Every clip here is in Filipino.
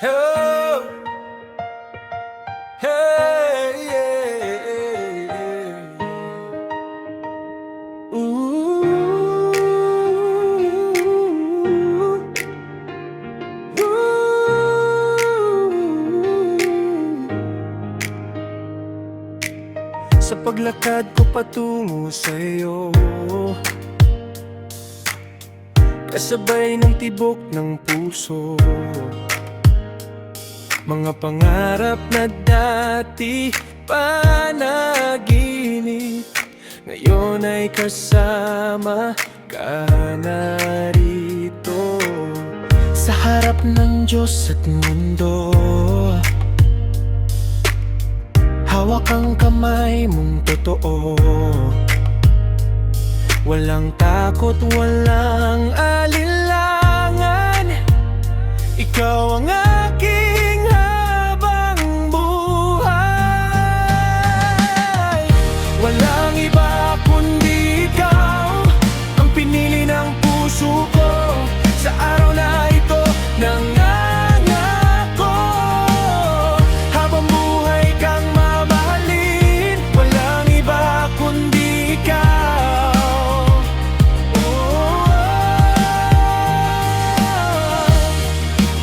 Oh, hey, yeah. Ooh, sa paglakad ko patungo sa'yo, kasabay ng tibok ng puso, mga pangarap na dati panaginip, ngayon ay kasama ka na rito. Sa harap ng Diyos at mundo, hawak ang kamay mong totoo. Walang takot, walang alinlangan, ikaw ang aking habang buhay. Walang iba kundi ikaw, ang pinili ng puso ko. Sa araw na ito, nangangako, habang buhay kang mamahalin. Walang iba kundi ikaw.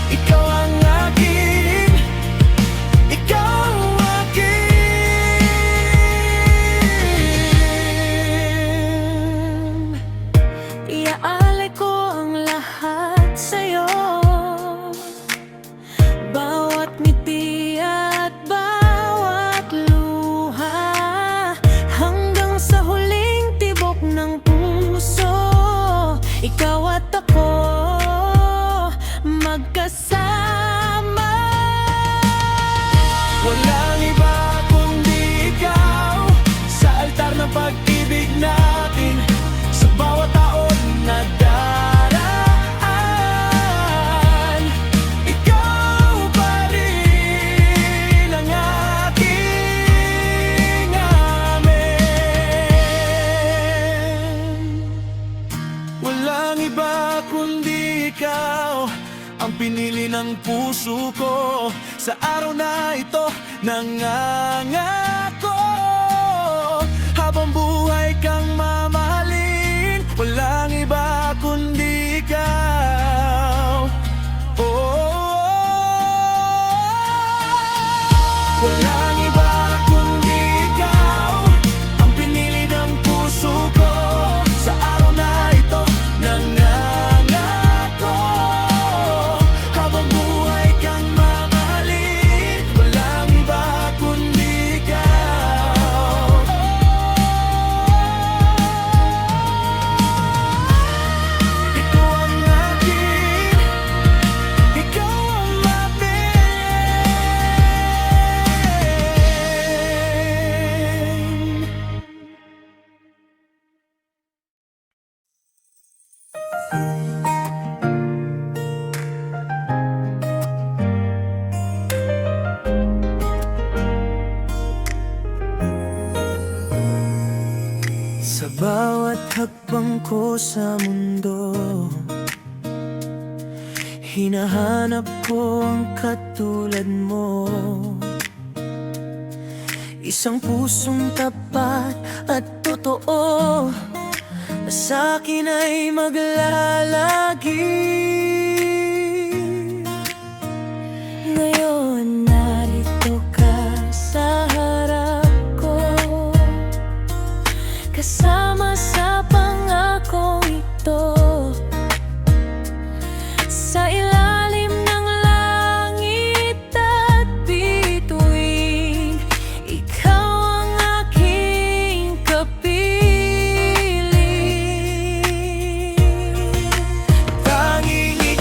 Ikaw ang akin, ikaw ang akin. Iaalay ko ang lahat sa'yo, bawat ngiti at bawat luha, hanggang sa huling tibok ng puso. Ikaw at ako magkasama. Walang iba kundi ikaw, sa altar ng pag-ibig natin, sa bawat taon na daraan. Ikaw pa rin ang aking amen. Walang iba kundi ikaw, ang pinili ng puso ko. Sa araw na ito, nangangako, habang buhay kang mamahalin. Walang iba kundi ikaw. Walang iba kundi ikaw, ang pinili ng puso ko. Sa araw na ito, nangangako, habang buhay kang mamahalin. Walang iba kundi ikaw. Ikaw ang akin, ikaw ang akin. Sa bawat hakbang ko sa mundo, hinahanap ko ang katulad mo. Isang pusong tapat at totoo, na sa'kin ay maglalagi. Ngayon narito ka sa harap ko, kasama sa pangakong ito. Sa ilalim ng langit at bituin, ikaw ang aking kapiling. Tanging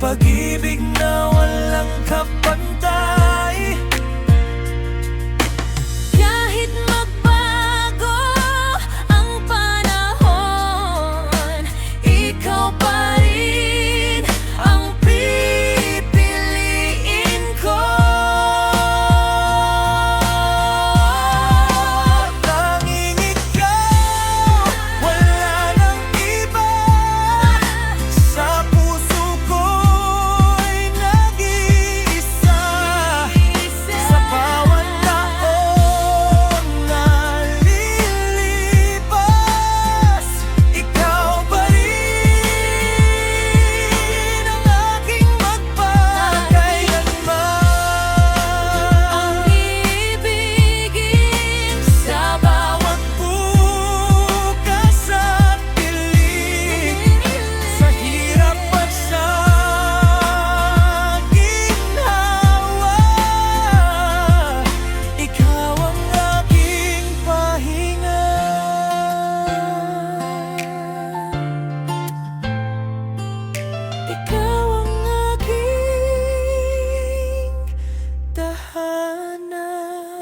pag-ibig na walang kapantay. Kahit magbago ang panahon, ikaw pa rin ang pipiliin ko. Tanging ikaw, wala nang iba. Sa puso ko'y nag-iisa. Sa bawat taon na lilipas, ikaw pa rin ang aking magpakailanman. Ang ibigin sa bawat Bukas at piling, sa hirap at sa ginhawa, ikaw ang aking pahinga. ikaw ang aking tahanan.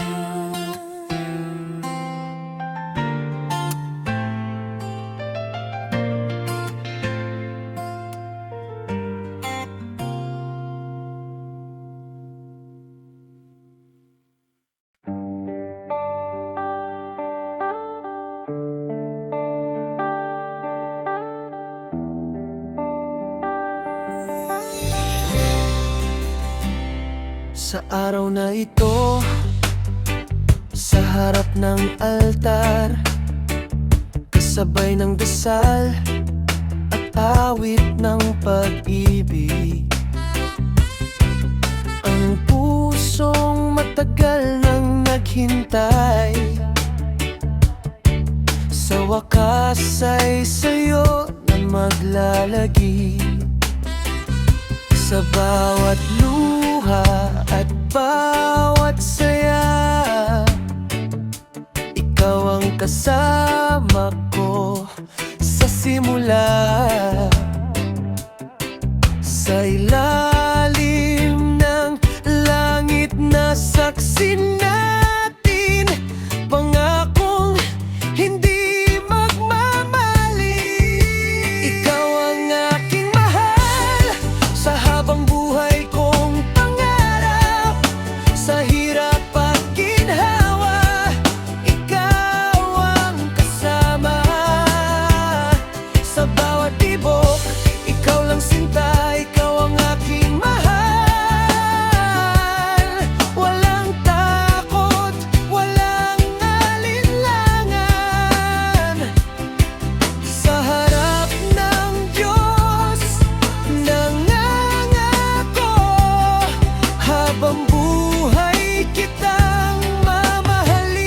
Sa araw na ito, sa harap ng altar, kasabay ng dasal at awit ng pag-ibig, ang pusong matagal nang naghintay, sa wakas ay sa'yo na maglalagi. Sa bawat luha at bawat saya, ikaw ang kasama ko sa simula. Sa ilalim ng langit na saksi natin, pangakong hindi magmamali. Ikaw ang aking mahal, sa habang buhay kong pangarap, sa hirap at ginhawa, ikaw ang kasama. Sa bawat tibok, ikaw lang sinta, ikaw ang aking mahal. Walang takot, walang alinlangan. Sa harap ng Diyos, nangangako, habang buhay kitang mamahalin.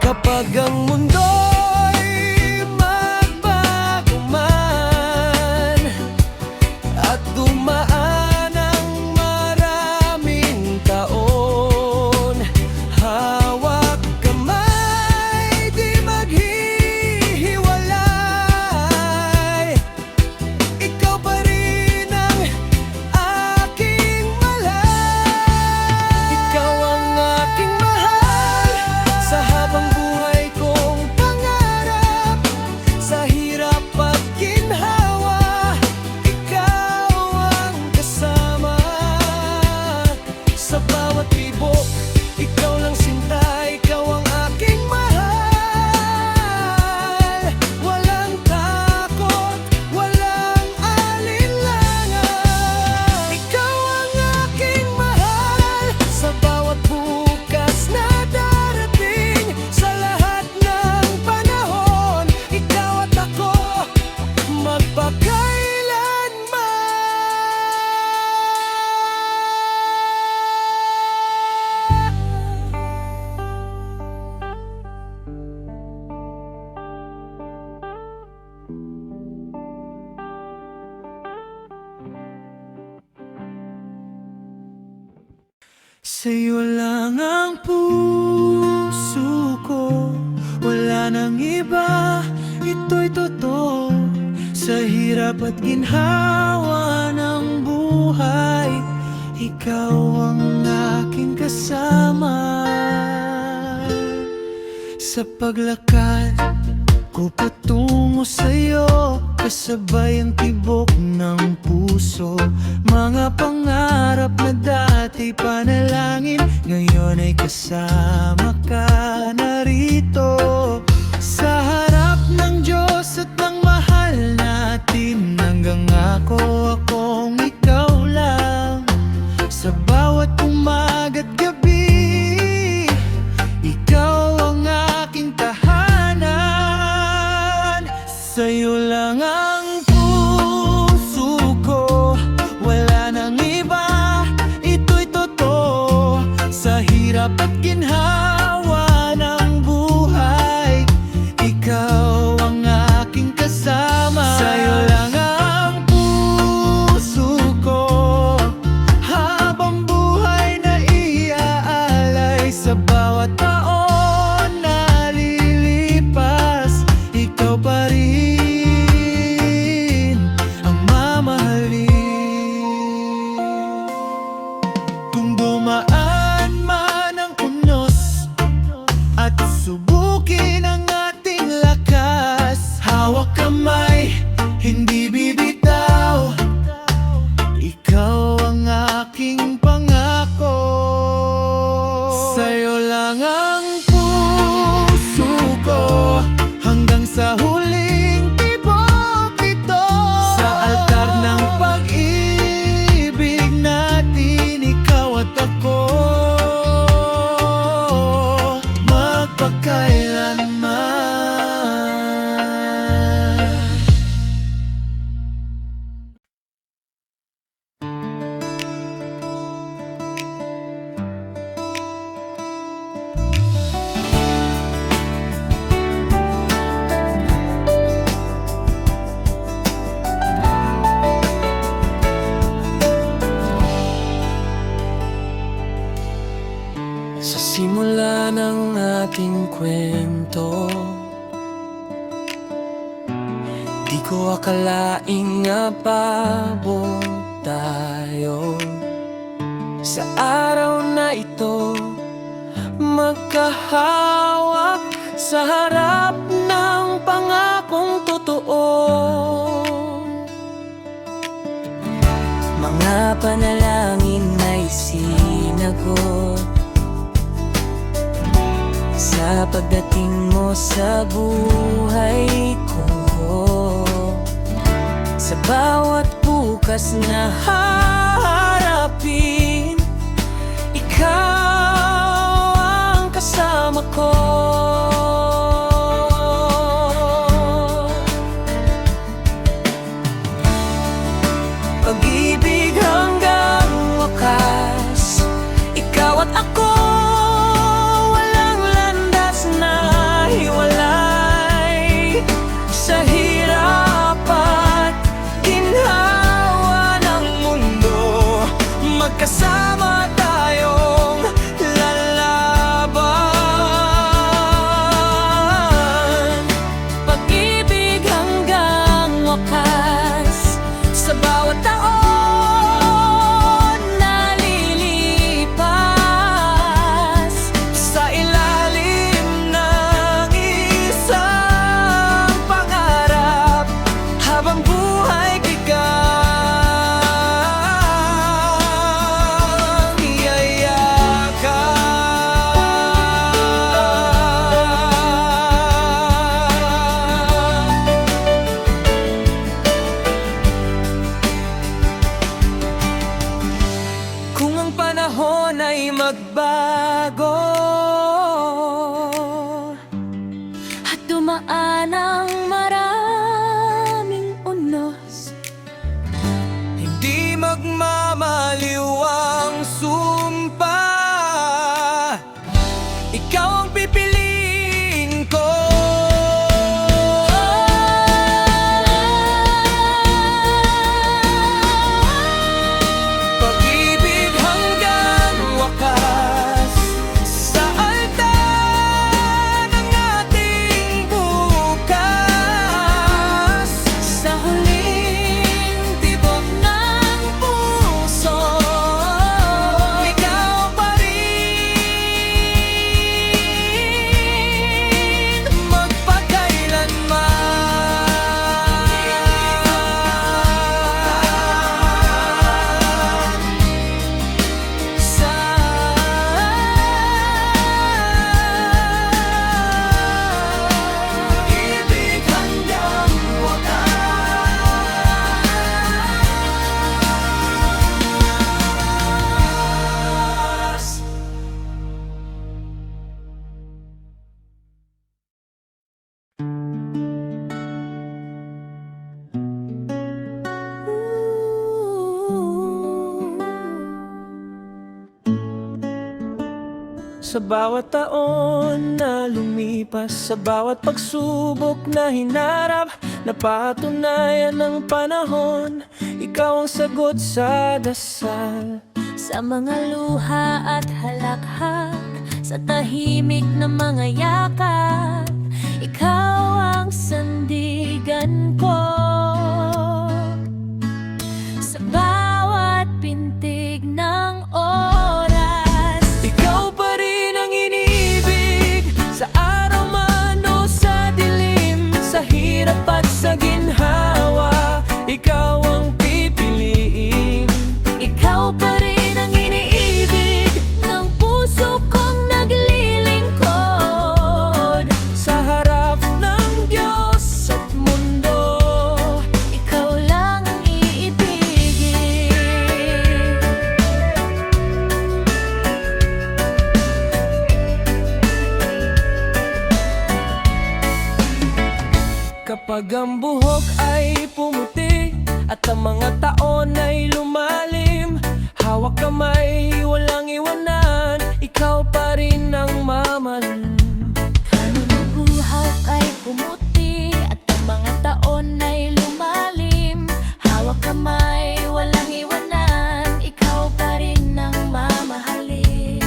Kapag ang mundo'y magbago man at dumaan ang maraming taon, hawak kamay, di maghihiwalay. Ikaw pa rin ang aking mahal. Ikaw ang aking mahal, sa habang buhay kong pangarap, sa hirap at ginhawa, ikaw ang kasama. Sa bawat tibok, ikaw lang sinta, ikaw ang aking mahal. Walang takot, walang alinlangan. Ikaw ang aking mahal, sa bawat bukas na darating, sa lahat ng panahon, ikaw at ako sa'yo lang ang puso ko, wala nang iba, ito'y totoo. hirap at ginhawa ng buhay, ikaw ang aking kasama. Sa paglakad ko patungo sa'yo, kasabay ang tibok ng puso. Mga pangarap na dati panalangin, ngayon ay kasama ka narito. Sa harap ng Diyos at ng mahal natin, hanggang akong ikaw lang. Sa bawat umaga't gabi, ikaw ang aking tahanan. Sa'yo lang ang puso ko, wala nang iba, ito'y totoo. Sa hirap at ginhawa ng buhay, ikaw ang aking kasama. Sa'yo lang ang puso ko, habang buhay na iaalay. Sa bawat taon na lilipas, ikaw pa rin ang mamahalin. Kung dumaan man ang unos at subukin ang ating lakas, hawak kamay, hindi bibitaw, ikaw ang aking pangako. Sa'yo lang ang puso ko, hanggang sa huling tibok ito. Sa altar ng pag-ibig natin, ikaw at ako, magpakailanman. Sa simula ng ating kwento, di ko akalaing ababot tayo. Sa araw na ito, magkahawak sa harap ng pangakong totoo. Mga panalangin ay sinagot sa pagdating mo sa buhay ko. Sa bawat bukas na haharapin, ikaw ang kasama ko. Pag-ibig hanggang wakas, ikaw at ako, walang landas na hiwalay. Sa hirap at ginhawa ng mundo, magkasama tayong lalaban. Pag-ibig hanggang wakas, sa bawat taon na lilipas. Sa ilalim ng isang pangarap, habang buhay kang iyayakan. Kung ang panahon ay magbago at dumaan ang maraming unos, hindi magmamaliw ang sumpa, ikaw ang pipiliin ko. Pag-ibig hanggang wakas, sa altar ng ating bukas. sa bawat taon na lumipas, sa bawat pagsubok na hinarap, napatunayan ng panahon, ikaw ang sagot sa dasal. Sa mga luha at halakhak, sa tahimik na mga yakap, ikaw ang sandigan ko. Sa bawat pintig ng oras, Ikaw pa rin ang iniibig, sa araw man o sa dilim, sa hirap at sa ginhawa, ikaw ang pipiliin. ikaw pa rin ang iniibig ng puso kong naglilingkod. Sa harap ng Diyos at mundo, Ikaw lang ang iibigin. kapag ang buhok ay pumuti at ang mga taon ay lumalim, hawak kamay, walang iwanan, ikaw pa rin ang mamahalin. Anong buhok ay pumuti at ang mga taon ay lumalim, hawak kamay, walang iwanan, ikaw pa rin ang mamahalin.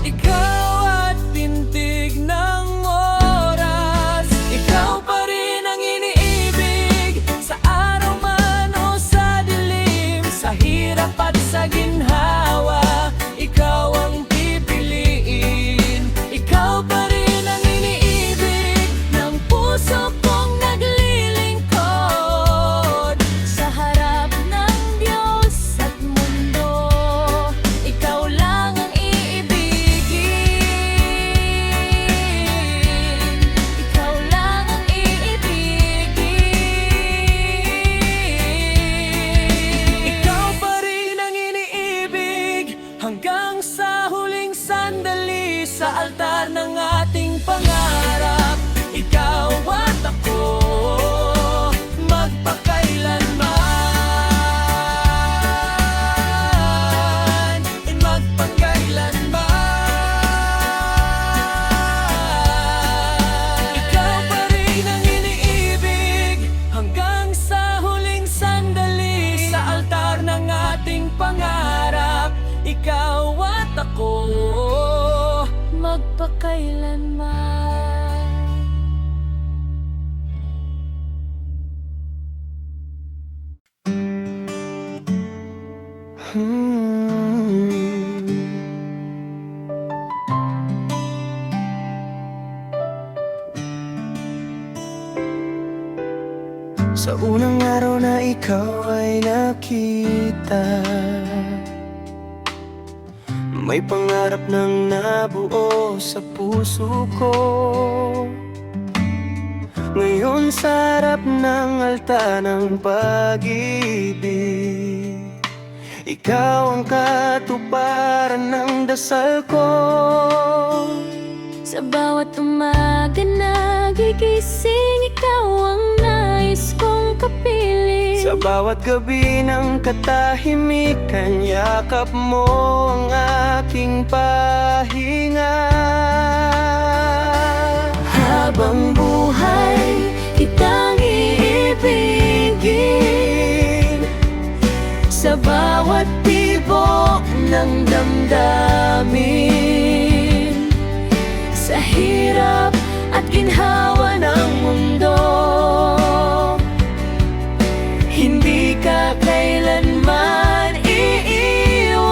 Ikaw at pintig ng oras, ikaw pa rin ang iniibig, sa araw man o sa dilim, sa hirap at sa ginhawa, ikaw ang pipiliin. Ikaw pa rin ang iniibig Ng puso kong naglilingkod, sa harap ng Diyos at mundo, ikaw lang ang iibigin. Ikaw lang ang iibigin. Ikaw pa rin ang iniibig, hanggang sa huling sandali, sa altar ng ating pangarap, ikaw at ako, magpakailanman, magpakailanman. Ikaw pa rin ang iniibig, hanggang sa huling sandali, sa altar ng ating pangarap, ikaw at ako, Magpakailanman. Sa unang araw na ikaw ay nakita, may pangarap nang nabuo sa puso ko. Ngayon sa harap ng altar ng pag-ibig, ikaw ang katuparan ng dasal ko. Sa bawat umaga nagigising, ikaw ang nais kong kapiling. Sa bawat gabi ng katahimikan, yakap mo ang aking pahinga. Habang buhay, kitang iibigin. Sa bawat tibok ng damdamin, sa hirap at ginhawa ng mundo, hindi ka kailanman iiwan.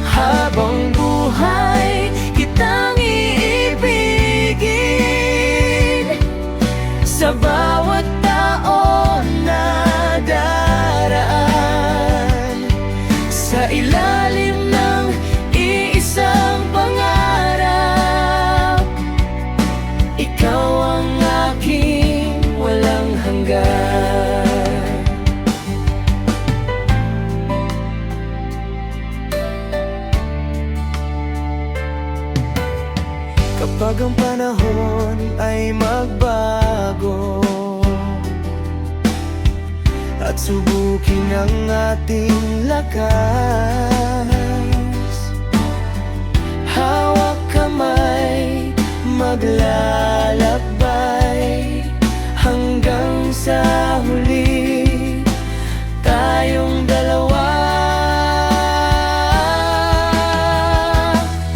Habang buhay, kitang iibigin. Sa bawat taon na daraan, sa ilalim ng iisang pangarap, ikaw ang aking walang hanggan. Kapag ang panahon ay magbago at subukin ang ating lakas, hawak kamay, maglalakbay hanggang sa huli, tayong dalawa.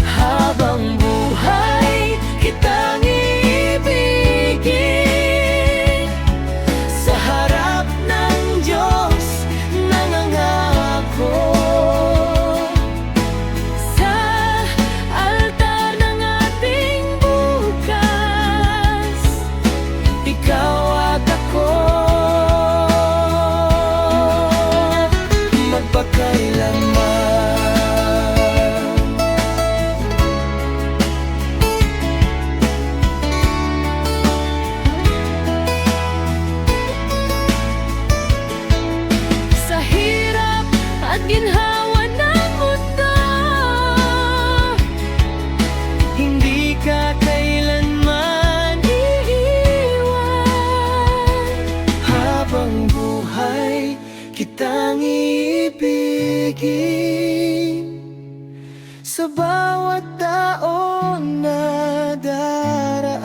Habang buhay kitang iibigin, sa harap ng Diyos nangangako, Sa altar ng ating bukas, ikaw at ako, magpakailanman. sa hirap at ginhawa ng mundo, Hindi ka kailanman iiwan. habang buhay kitang iibigin, sa bawat taon na daraan,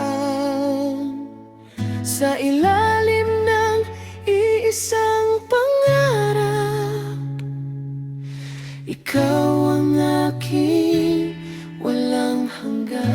sa ilalim ng iisang pangarap, ikaw ang aking walang hanggan.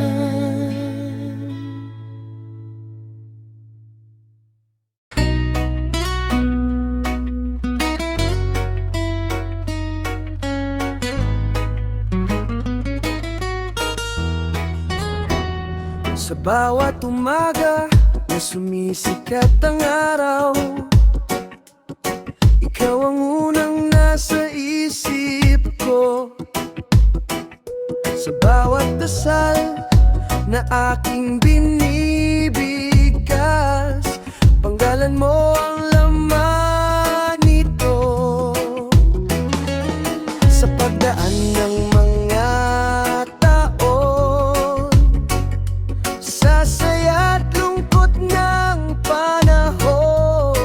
Sa bawat umaga na sumisikat ang araw, ikaw ang unang nasa isip ko. Sa bawat dasal na aking binibigkas, panggalan mo ang laman nito. Sa pagdaan ng mga taon, sa saya't lungkot ng panahon,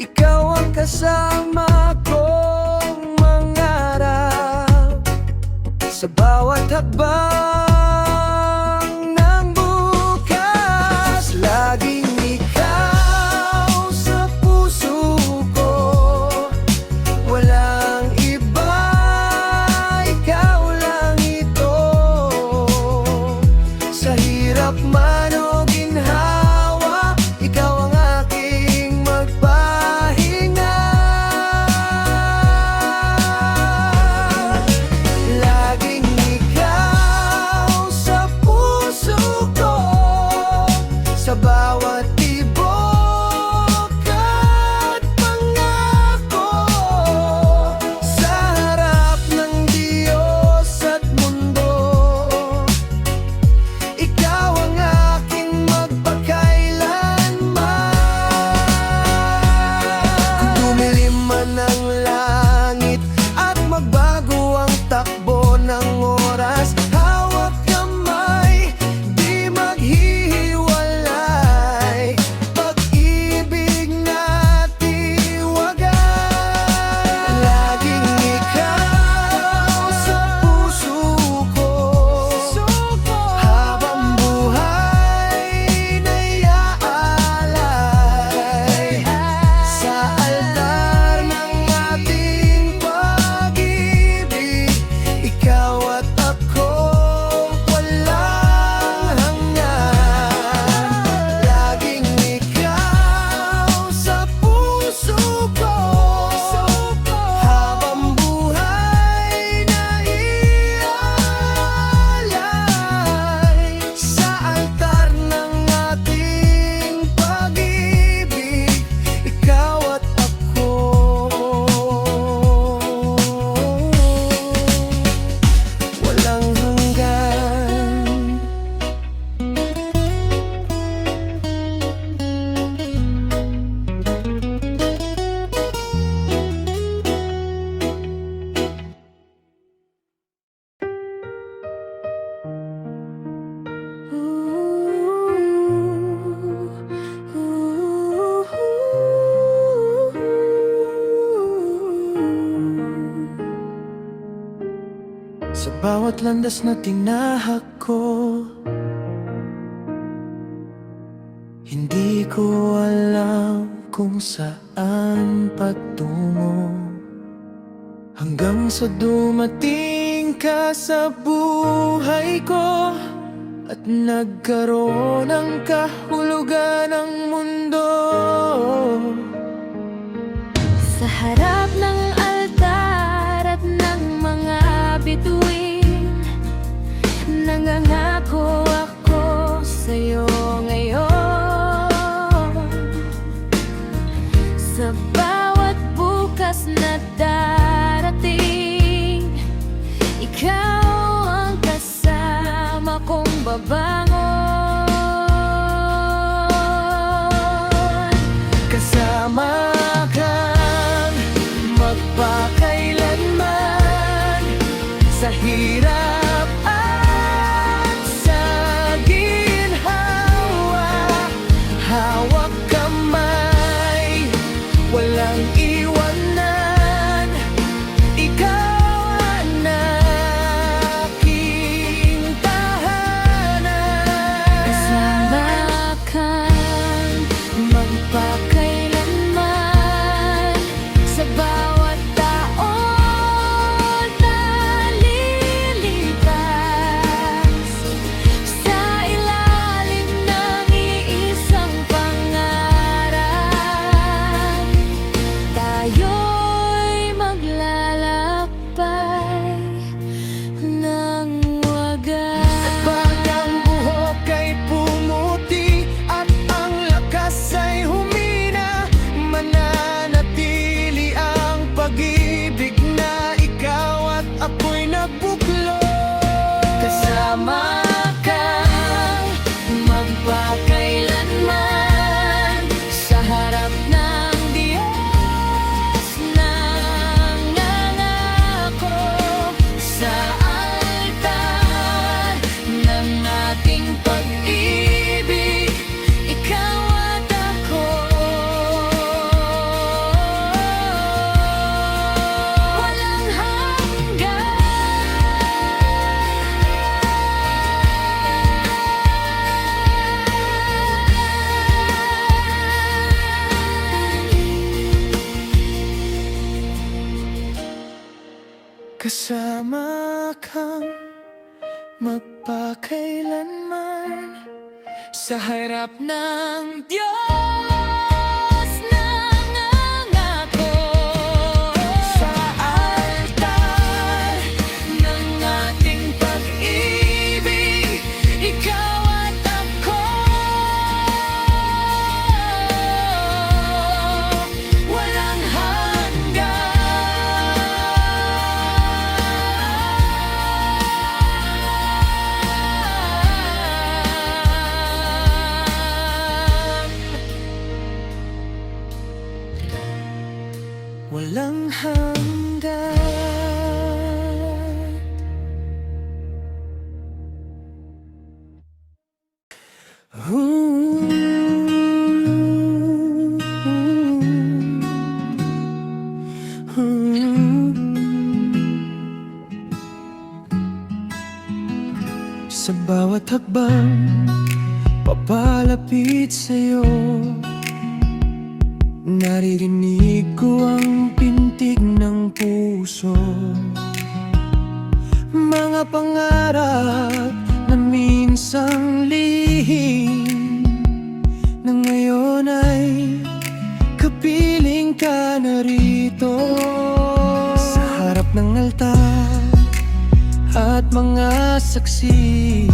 ikaw ang kasama kong mangarap. Sa bawat hakbang ng bukas, laging ikaw sa puso ko, walang iba, ikaw lang ito. Sa hirap man o ginhawa, ikaw ang aking magpahinga. Laging ikaw sa puso ko, sa bawat tibok at pangako, sa harap ng Diyos at mundo, ikaw ang aking magpakailanman. bawat landas na tinahak ko. Hindi ko alam kung saan patungo, hanggang sa dumating ka sa buhay ko at nagkaroon ng kahulugan ng mundo. Sa harap ng altar at ng mga bituin, nangangako ako sa'yo ngayon. Sa bawat bukas na darating, ikaw ang kasama kong babangon. Kasama kang magpakailanman, sa hirap at sa ginhawa. Hawak kamay, walang iwanan. Ikaw ang aking tahanan. Kasama kang magpakailanman, sa bawat taon na lilipas. Sa ilalim ng iisang pangarap, tayo'y maglalakbay ng wagas. Pag ang buhok ay pumuti at ang lakas ay humina, mananatili ang pag-ibig na ikaw at ako'y nagbuklo. Kasama Kang magpakailanman, sa harap ng Diyos nangangako. Sa altar ng ating pag-ibig, ikaw at ako. Walang kasama kang magpakailanman, sa harap ng Diyos nangangako. sa altar ng ating pag-ibig, ikaw at ako. Walang hanggan. walang hanggan. Sa bawat hakbang papalapit sa'yo, naririnig ko ang pintig ng puso. Mga pangarap na minsang lihim, na ngayon ay kapiling ka na rito. Sa harap ng altar at mga saksi,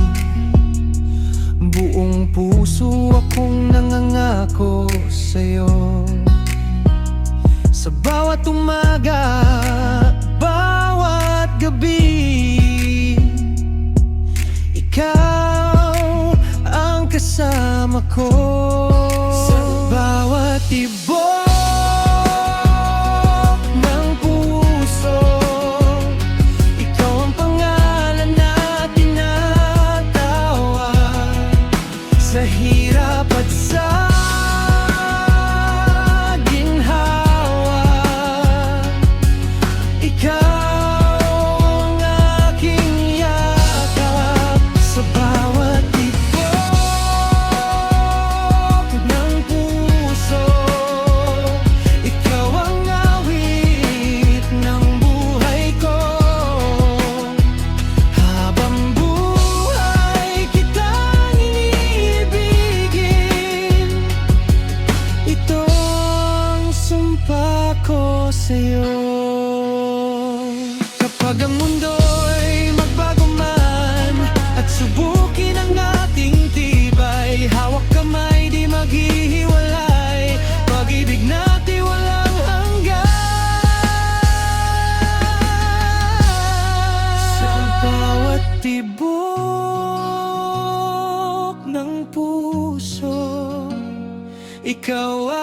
buong puso akong nangangako sa'yo. Sa bawat umaga, bawat gabi, ikaw ang kasama ko. Sa bawat tibok ng puso, ikaw ang pangalan na tinatawag. Sa hirap at sa ginhawa, ikaw ang aking sa'yo. Kapag ang mundo'y magbago man at subukin ang ating tibay, hawak kamay di maghihiwalay, pag-ibig natin walang hanggan. Sa bawat tibok ng puso, ikaw